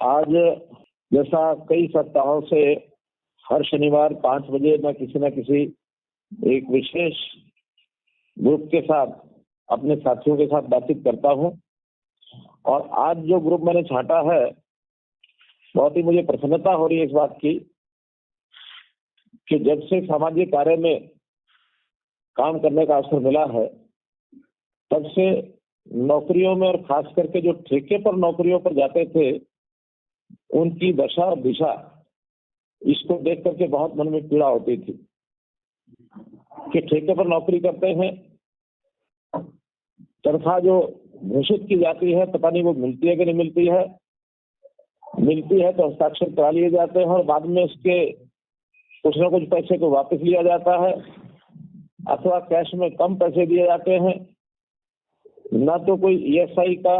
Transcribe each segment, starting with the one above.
आज जैसा कई सप्ताहों से हर शनिवार 5 बजे मैं किसी न किसी एक विशेष ग्रुप के साथ अपने साथियों के साथ बातचीत करता हूं, और आज जो ग्रुप मैंने छांटा है, बहुत ही मुझे प्रसन्नता हो रही है इस बात की कि जब से सामाजिक कार्य में काम करने का अवसर मिला है, तब से नौकरियों में और खास करके जो ठेके पर नौकरियों पर जाते थे, उनकी दशा और दिशा इसको देख करके बहुत मन में पीड़ा होती थी कि ठेके पर नौकरी करते हैं, तनख्वाह जो घोषित की जाती है पता नहीं वो मिलती है कि नहीं मिलती है, मिलती है तो हस्ताक्षर करा लिए जाते हैं और बाद में उसके कुछ न कुछ पैसे को वापस लिया जाता है, अथवा कैश में कम पैसे दिए जाते हैं। न तो कोई ईएसआई का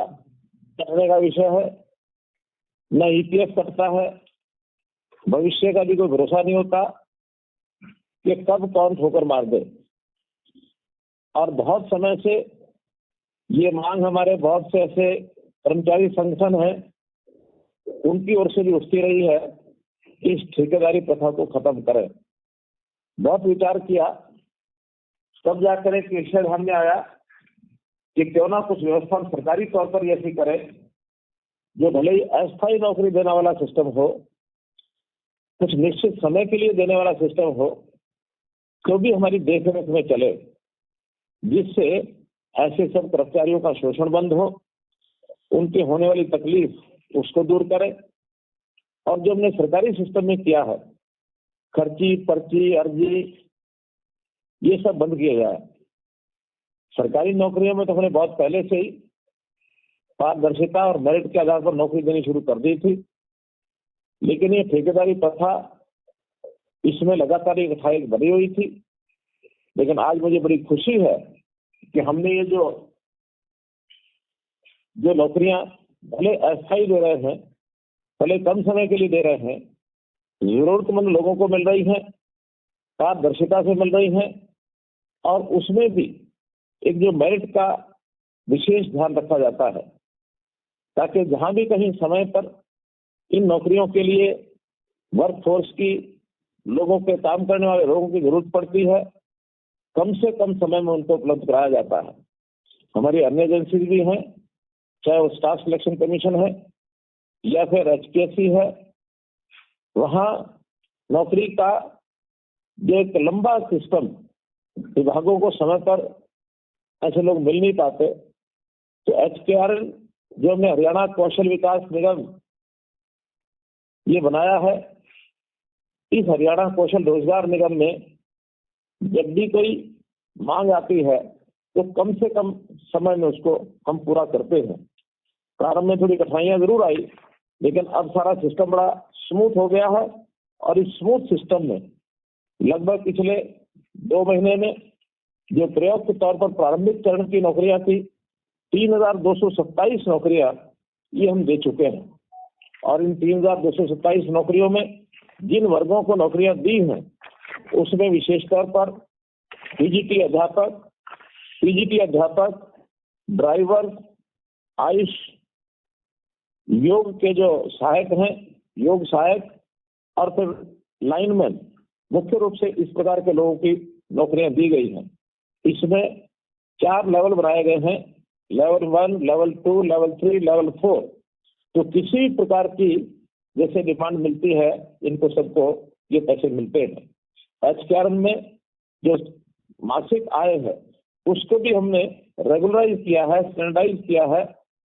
करने का विषय है, न ईपीएफ कटता है, भविष्य का भी कोई भरोसा नहीं होता कि कब कौन ठोकर मार दे। और बहुत समय से ये मांग हमारे बहुत से ऐसे कर्मचारी संगठन हैं, उनकी ओर से भी उठती रही है कि इस ठेकेदारी प्रथा को खत्म करें। बहुत विचार किया, तब जाकर एक विषय ध्यान में आया कि क्यों ना कुछ व्यवस्था सरकारी तौर पर ऐसी करे जो भले ही अस्थायी नौकरी देने वाला सिस्टम हो, कुछ निश्चित समय के लिए देने वाला सिस्टम हो, तो भी हमारी देखरेख में चले, जिससे ऐसे सब कर्मचारियों का शोषण बंद हो, उनके होने वाली तकलीफ उसको दूर करे। और जो हमने सरकारी सिस्टम में किया है, खर्ची, पर्ची, अर्जी, ये सब बंद किया जाए। सरकारी नौकरियों में तो हमने बहुत पहले से ही पारदर्शिता और मेरिट के आधार पर नौकरी देनी शुरू कर दी थी, लेकिन ये ठेकेदारी प्रथा इसमें लगातार एक अथाई बनी हुई थी। लेकिन आज मुझे बड़ी खुशी है कि हमने ये जो नौकरियां भले अस्थायी दे रहे हैं, भले कम समय के लिए दे रहे हैं, जरूरतमंद लोगों को मिल रही हैं, पारदर्शिता से मिल रही हैं, और उसमें भी एक जो मेरिट का विशेष ध्यान रखा जाता है, ताकि जहां भी कहीं समय पर इन नौकरियों के लिए वर्कफोर्स की, लोगों के काम करने वाले लोगों की जरूरत पड़ती है, कम से कम समय में उनको उपलब्ध कराया जाता है। हमारी अन्य एजेंसीज भी हैं, चाहे वो स्टाफ सिलेक्शन कमीशन है या फिर एचपीएससी है, वहां नौकरी का जो एक लंबा सिस्टम, विभागों को समय पर ऐसे लोग मिल नहीं पाते, तो एचकेआरएन जो हमने हरियाणा कौशल विकास निगम ये बनाया है, इस हरियाणा कौशल रोजगार निगम में जब भी कोई मांग आती है तो कम से कम समय में उसको हम पूरा करते हैं। प्रारंभ में थोड़ी कठिनाइयां जरूर आई, लेकिन अब सारा सिस्टम बड़ा स्मूथ हो गया है। और इस स्मूथ सिस्टम में लगभग पिछले 2 महीने में जो प्रयोग के तौर पर प्रारंभिक चरण की नौकरियां थी, 3227 नौकरियां ये हम दे चुके हैं। और इन 3227 नौकरियों में जिन वर्गों को नौकरियां दी हैं, उसमें विशेष तौर पर पीजीटी अध्यापक, ड्राइवर, आयुष, योग के जो सहायक हैं, योग सहायक, और फिर लाइनमैन, मुख्य रूप से इस प्रकार के लोगों की नौकरियां दी गई हैं। इसमें 4 लेवल बनाए गए हैं, लेवल 1, लेवल 2, लेवल 3, लेवल 4। तो किसी प्रकार की जैसे डिमांड मिलती है, इनको सबको ये पैसे मिलते हैं। एचकेआरएन में जो मासिक आय है, उसको भी हमने रेगुलराइज किया है, स्टैंडर्डाइज किया है।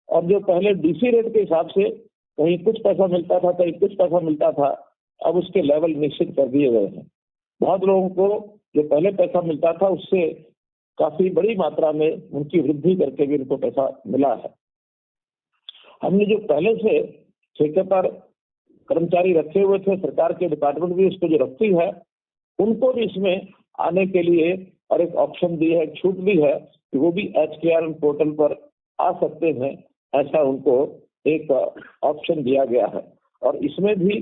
और जो पहले डीसी रेट के हिसाब से कहीं कुछ पैसा मिलता था, कहीं कुछ पैसा मिलता था, अब उसके लेवल निश्चित कर दिए गए हैं। बहुत लोगों को जो पहले पैसा मिलता था, उससे काफी बड़ी मात्रा में उनकी वृद्धि करके भी उनको पैसा मिला है। हमने जो पहले से ठेके पर कर्मचारी रखे हुए थे, सरकार के डिपार्टमेंट भी उसको जो रखती है, उनको भी इसमें आने के लिए और एक ऑप्शन दी है, छूट भी है कि वो भी एचकेआरएन पोर्टल पर आ सकते हैं। ऐसा उनको एक ऑप्शन दिया गया है। और इसमें भी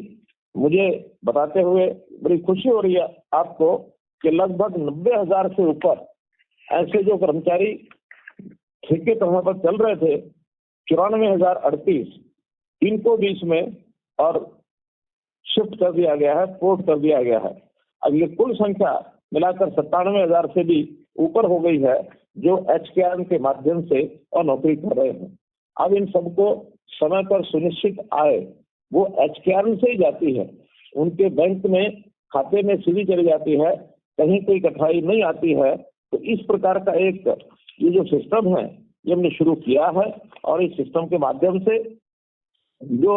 मुझे बताते हुए बड़ी खुशी हो रही है आपको कि लगभग 90,000 से ऊपर ऐसे जो कर्मचारी ठेके पर वहां पर चल रहे थे, 94,038, इनको भी इसमें और शिफ्ट कर दिया गया है, पोर्ट कर दिया गया है। अब ये कुल संख्या मिलाकर 97,000 से भी ऊपर हो गई है जो HKRN के माध्यम से और नौकरी कर रहे हैं। अब इन सबको समय पर सुनिश्चित आय वो HKRN से ही जाती है, उनके बैंक में खाते में सीधी चली जाती है, कहीं कोई कठिनाई नहीं आती है। तो इस प्रकार का एक ये जो सिस्टम है ये हमने शुरू किया है और इस सिस्टम के माध्यम से जो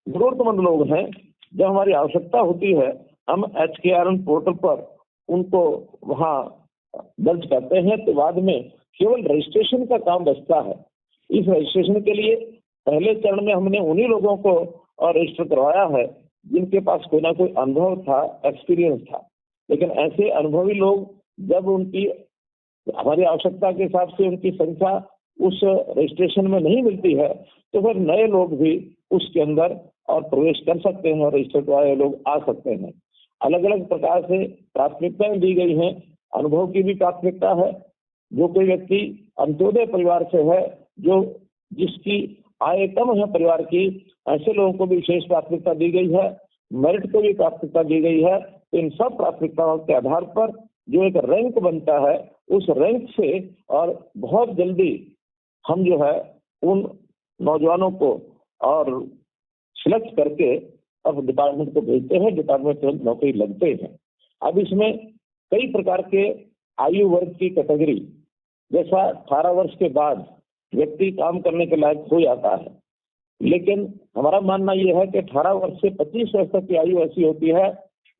जरूरतमंद लोग हैं, जब हमारी आवश्यकता होती है, हम HKRN पोर्टल पर उनको वहाँ दर्ज करते हैं। तो बाद में केवल रजिस्ट्रेशन का काम बचता है। इस रजिस्ट्रेशन के लिए पहले चरण में हमने उन्हीं लोगों को रजिस्टर करवाया है जिनके पास कोई ना कोई अनुभव था, एक्सपीरियंस था। लेकिन ऐसे अनुभवी लोग जब उनकी हमारी आवश्यकता के हिसाब से उनकी संख्या उस रजिस्ट्रेशन में नहीं मिलती है, तो फिर नए लोग भी उसके अंदर और प्रवेश कर सकते हैं और रजिस्टर्ड वाले लोग आ सकते हैं। अलग अलग प्रकार से प्राथमिकताएं दी गई हैं। अनुभव की भी प्राथमिकता है। जो कोई व्यक्ति अंत्योदय परिवार से है, जो जिसकी आय कम है परिवार की, ऐसे लोगों को भी विशेष प्राथमिकता दी गई है। मेरिट को भी प्राथमिकता दी गई है। तो इन सब प्राथमिकताओं के आधार पर जो एक रैंक बनता है, उस रैंक से और बहुत जल्दी हम जो है उन नौजवानों को और सिलेक्ट करके अब डिपार्टमेंट को भेजते हैं। डिपार्टमेंट में नौकरी लगते हैं। अब इसमें कई प्रकार के आयु वर्ग की कैटेगरी, जैसा 18 वर्ष के बाद व्यक्ति काम करने के लायक हो जाता है, लेकिन हमारा मानना यह है कि 18 वर्ष से 25 वर्ष तक की आयु ऐसी होती है,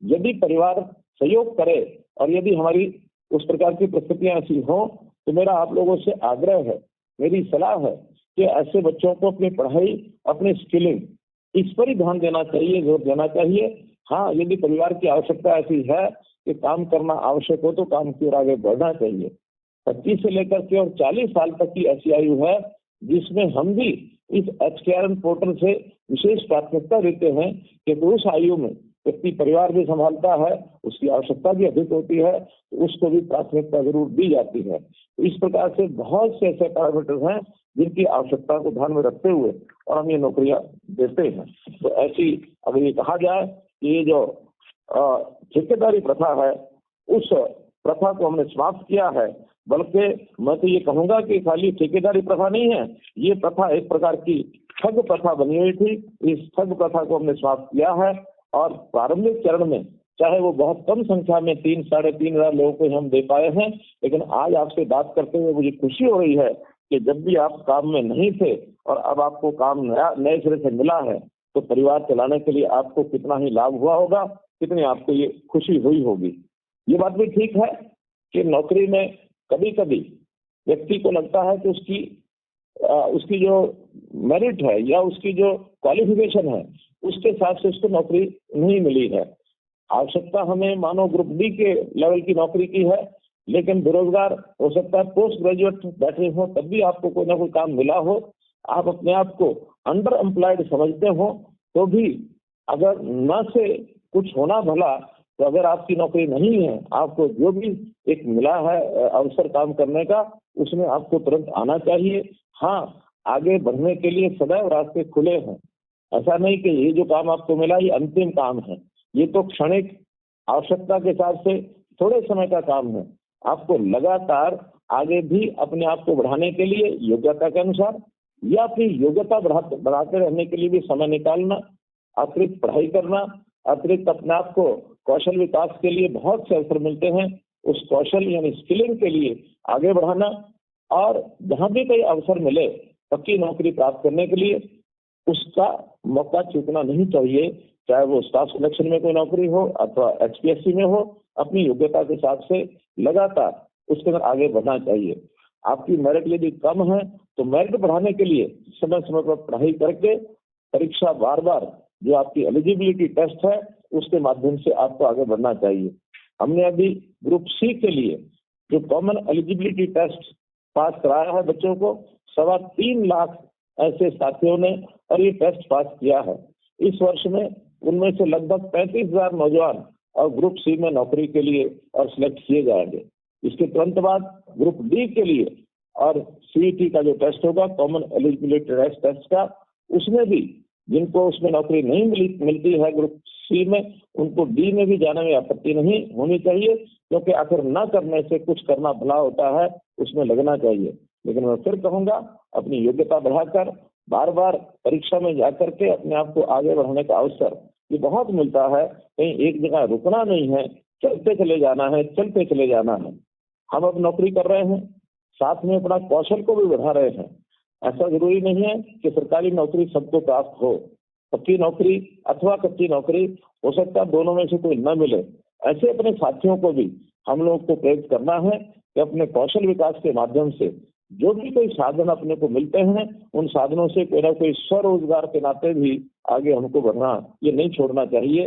यदि परिवार सहयोग करे और यदि हमारी उस प्रकार की परिस्थितियां ऐसी हों, तो मेरा आप लोगों से आग्रह है, मेरी सलाह है कि ऐसे बच्चों को अपनी पढ़ाई, अपनी स्किलिंग, इस पर ही ध्यान देना चाहिए, जोर देना चाहिए। हाँ, यदि परिवार की आवश्यकता ऐसी है कि काम करना आवश्यक हो तो काम की ओर आगे बढ़ना चाहिए। 25 से लेकर के और 40 साल तक की ऐसी आयु है जिसमें हम भी इस HKRN पोर्टल से विशेष प्राथमिकता देते हैं कि उस आयु में व्यक्ति परिवार भी संभालता है, उसकी आवश्यकता भी अधिक होती है, तो उसको भी प्राथमिकता जरूर दी जाती है। तो इस प्रकार से बहुत से ऐसे पैरामीटर हैं जिनकी आवश्यकता को ध्यान में रखते हुए और हम ये नौकरियां देते हैं। तो ऐसी अगर ये कहा जाए कि ये जो ठेकेदारी प्रथा है, उस प्रथा को हमने समाप्त किया है। बल्कि मैं तो ये कहूंगा कि खाली ठेकेदारी प्रथा नहीं है, ये प्रथा एक प्रकार की ठग प्रथा बनी हुई थी। इस ठग प्रथा को हमने समाप्त किया है और प्रारंभिक चरण में चाहे वो बहुत कम संख्या में 3-3,500 लोगों को हम दे पाए हैं, लेकिन आज आपसे बात करते हुए मुझे खुशी हो रही है कि जब भी आप काम में नहीं थे और अब आपको काम नए सिरे से मिला है, तो परिवार चलाने के लिए आपको कितना ही लाभ हुआ होगा, कितनी आपको ये खुशी हुई होगी। ये बात भी ठीक है कि नौकरी में कभी कभी व्यक्ति को लगता है कि उसकी जो मेरिट है या उसकी जो क्वालिफिकेशन है उसके हिसाब से उसको नौकरी नहीं मिली है। आवश्यकता हमें मानो ग्रुप डी के लेवल की नौकरी की है, लेकिन बेरोजगार हो सकता है, पोस्ट ग्रेजुएट बैठे हो, तब भी आपको कोई ना कोई काम मिला हो, आप अपने आप को अंडर एम्प्लॉयड समझते हो, तो भी अगर न से कुछ होना भला, तो अगर आपकी नौकरी नहीं है, आपको जो भी एक मिला है अवसर काम करने का, उसमें आपको तुरंत आना चाहिए। हाँ, आगे बढ़ने के लिए सदैव रास्ते खुले हैं। ऐसा नहीं कि ये जो काम आपको मिला ये अंतिम काम है, ये तो क्षणिक आवश्यकता के हिसाब से थोड़े समय का काम है। आपको लगातार आगे भी अपने आप को बढ़ाने के लिए योग्यता के अनुसार या अपनी योग्यता बढ़ाते रहने के लिए भी समय निकालना, अतिरिक्त पढ़ाई करना, अतिरिक्त अपने आप को कौशल विकास के लिए बहुत से अवसर मिलते हैं, उस कौशल यानी स्किलिंग के लिए आगे बढ़ाना, और जहां भी कोई अवसर मिले पक्की नौकरी प्राप्त करने के लिए उसका मौका चूकना नहीं चाहिए। चाहे वो स्टाफ सिलेक्शन में कोई नौकरी हो अथवा HPSC में हो, अपनी योग्यता के हिसाब से लगातार उसके अंदर आगे बढ़ना चाहिए। आपकी मेरिट यदि कम है तो मेरिट बढ़ाने के लिए समय समय पर पढ़ाई करके परीक्षा बार बार जो आपकी एलिजिबिलिटी टेस्ट है उसके माध्यम से आपको आगे बढ़ना चाहिए। हमने अभी ग्रुप C के लिए जो कॉमन एलिजिबिलिटी टेस्ट पास कराया है बच्चों को, 3.25 लाख ऐसे साथियों ने और ये टेस्ट पास किया है। इस वर्ष में उनमें से लगभग 35,000 नौजवान और ग्रुप C में नौकरी के लिए और सिलेक्ट किए जाएंगे। इसके तुरंत बाद ग्रुप D के लिए और CET का जो टेस्ट होगा, कॉमन एलिजिबिलिटी टेस्ट का, उसमें भी जिनको उसमें नौकरी नहीं मिलती है ग्रुप सी में, उनको डी में भी जाने में आपत्ति नहीं होनी चाहिए, क्योंकि आखिर न करने से कुछ करना भला होता है, उसमें लगना चाहिए। लेकिन मैं फिर कहूंगा, अपनी योग्यता बढ़ाकर बार बार परीक्षा में जाकर के अपने आप को आगे बढ़ाने का अवसर ये बहुत मिलता है। कहीं एक जगह रुकना नहीं है, चलते चले जाना है, चलते चले जाना है। हम अब नौकरी कर रहे हैं, साथ में अपना कौशल को भी बढ़ा रहे हैं। ऐसा जरूरी नहीं है कि सरकारी नौकरी सबको प्राप्त हो। पक्की नौकरी अथवा कच्ची नौकरी, हो सकता है दोनों में से कोई न मिले। ऐसे अपने साथियों को भी हम लोग को प्रेरित करना है कि अपने कौशल विकास के माध्यम से जो भी कोई साधन अपने को मिलते हैं, उन साधनों से कोई ना कोई स्वरोजगार के नाते भी आगे हमको बढ़ना ये नहीं छोड़ना चाहिए।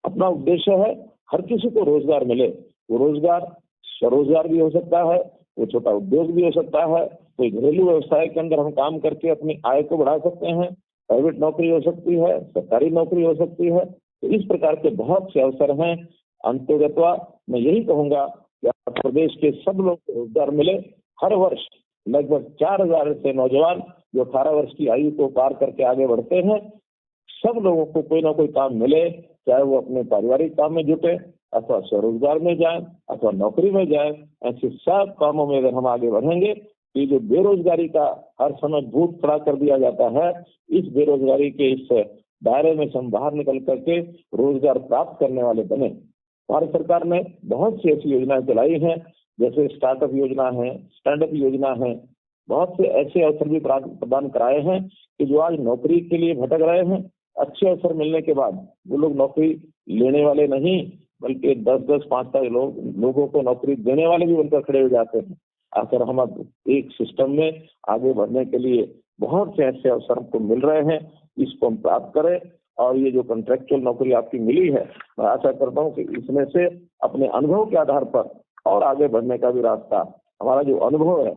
अपना उद्देश्य है हर किसी को रोजगार मिले। वो रोजगार स्वरोजगार भी हो सकता है, वो छोटा उद्योग भी हो सकता है, कोई घरेलू व्यवसाय के अंदर हम काम करके अपनी आय को बढ़ा सकते हैं, प्राइवेट नौकरी हो सकती है, सरकारी नौकरी हो सकती है। तो इस प्रकार के बहुत से अवसर हैं। अंतर्गतवा मैं यही कहूंगा कि प्रदेश के सब लोग को रोजगार मिले। हर वर्ष लगभग 4,000 से नौजवान जो 18 वर्ष की आयु को पार करके आगे बढ़ते हैं, सब लोगों को कोई ना कोई काम मिले, चाहे वो अपने पारिवारिक काम में जुटे अथवा स्वरोजगार में जाए अथवा नौकरी में जाए। ऐसे सब कामों में अगर हम आगे बढ़ेंगे, ये जो बेरोजगारी का हर समय भूत खड़ा कर दिया जाता है, इस बेरोजगारी के इस दायरे में से हम बाहर निकल करके रोजगार प्राप्त करने वाले बने। भारत सरकार ने बहुत सी ऐसी योजनाएं चलाई हैं, जैसे स्टार्टअप योजना है, स्टैंडअप योजना है। बहुत से ऐसे अवसर भी प्रदान कराए हैं कि जो आज नौकरी के लिए भटक रहे हैं, अच्छे अवसर मिलने के बाद वो लोग नौकरी लेने वाले नहीं, बल्कि 10-10, 5-5 लोगों को नौकरी देने वाले भी बनकर खड़े हो जाते हैं। आखिर हम अब एक सिस्टम में आगे बढ़ने के लिए बहुत से ऐसे अवसर हमको मिल रहे हैं, इसको हम प्राप्त करें। और ये जो कॉन्ट्रेक्चुअल नौकरी आपकी मिली है, मैं आशा करता हूँ कि इसमें से अपने अनुभव के आधार पर और आगे बढ़ने का भी रास्ता, हमारा जो अनुभव है,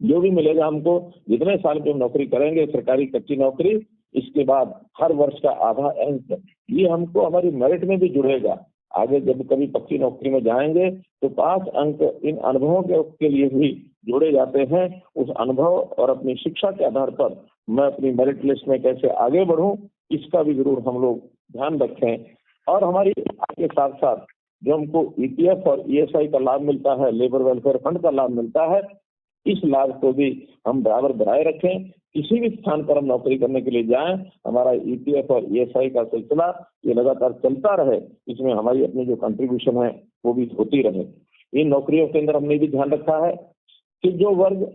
जो भी मिलेगा हमको, जितने साल की हम नौकरी करेंगे सरकारी कच्ची नौकरी, इसके बाद हर वर्ष का आधा अंक ये हमको हमारी मेरिट में भी जुड़ेगा। आगे जब कभी पक्की नौकरी में जाएंगे तो 5 अंक इन अनुभवों के लिए भी जोड़े जाते हैं। उस अनुभव और अपनी शिक्षा के आधार पर मैं अपनी मेरिट लिस्ट में कैसे आगे बढ़ूं, इसका भी जरूर हम लोग ध्यान रखें। और हमारी के साथ साथ जो हमको ईपीएफ और ईएसआई का लाभ मिलता है, लेबर वेलफेयर फंड का लाभ मिलता है, इस लाभ को भी हम बराबर बनाए रखें। किसी भी स्थान पर हम नौकरी करने के लिए जाएं, हमारा ईपीएफ और ईएसआई का सिलसिला ये लगातार चलता रहे, इसमें हमारी अपनी जो कंट्रीब्यूशन है वो भी होती रहे। इन नौकरियों के अंदर हमने भी ध्यान रखा है कि जो वर्ग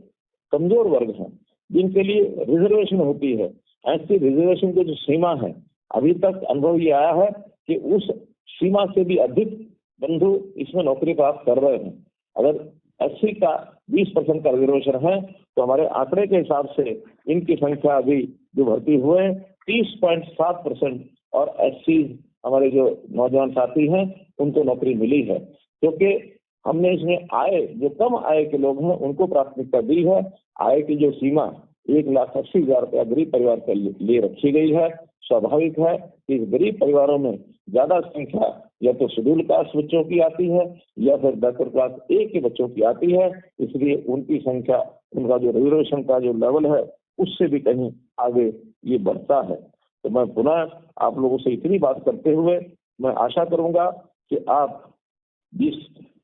कमजोर वर्ग हैं, जिनके लिए रिजर्वेशन होती है, ऐसी रिजर्वेशन की जो सीमा है, अभी तक अनुभव ये आया है कि उस सीमा से भी अधिक बंधु इसमें नौकरी प्राप्त कर रहे हैं। अगर 80 का 20% का रिजर्वेशन है तो हमारे आंकड़े के हिसाब से इनकी संख्या अभी जो भर्ती हुए 30.7%, और 80 हमारे जो नौजवान साथी हैं उनको नौकरी मिली है, क्योंकि हमने इसमें आय जो कम आय के लोग हैं उनको प्राथमिकता दी है। आय की जो सीमा 1,80,000 रुपया गरीब परिवार के लिए रखी गई है। स्वाभाविक है कि इस गरीब परिवारों में ज्यादा संख्या या तो शेड्यूल कास्ट बच्चों की आती है या फिर बैकवर्ड क्लास ए के बच्चों की आती है, इसलिए उनकी संख्या, उनका जो रिजर्वेशन का जो लेवल है उससे भी कहीं आगे ये बढ़ता है। तो मैं पुनः आप लोगों से इतनी बात करते हुए मैं आशा करूंगा कि आप जिस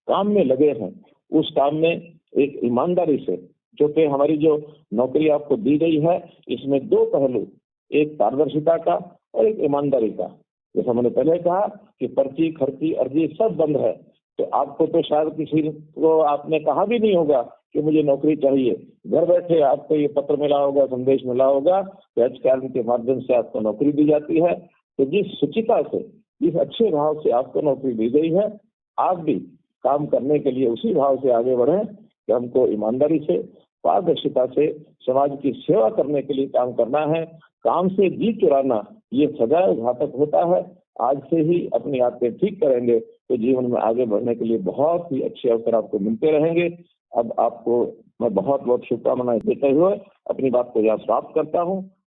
काम में लगे हैं उस काम में एक ईमानदारी से, जो कि हमारी जो नौकरी आपको दी गई है इसमें 2 पहलू, एक पारदर्शिता का और एक ईमानदारी का। जैसा मैंने पहले कहा कि पर्ची खर्ची अर्जी सब बंद है, तो आपको तो शायद किसी को आपने कहा भी नहीं होगा कि मुझे नौकरी चाहिए। घर बैठे आपको ये पत्र मिला होगा, संदेश मिला होगा कि एचकेएम के माध्यम से आपको नौकरी दी जाती है। तो जिस शुचिता से, जिस अच्छे भाव से आपको नौकरी दी गई है, आप भी काम करने के लिए उसी भाव से आगे बढ़े कि हमको ईमानदारी से, पारदर्शिता से समाज की सेवा करने के लिए काम करना है। काम से जी चुराना ये सदैव घातक होता है। आज से ही अपनी आदतें ठीक करेंगे तो जीवन में आगे बढ़ने के लिए बहुत ही अच्छे अवसर आपको मिलते रहेंगे। अब आपको मैं बहुत बहुत शुभकामनाएं देते हुए अपनी बात को यहाँ समाप्त करता हूँ।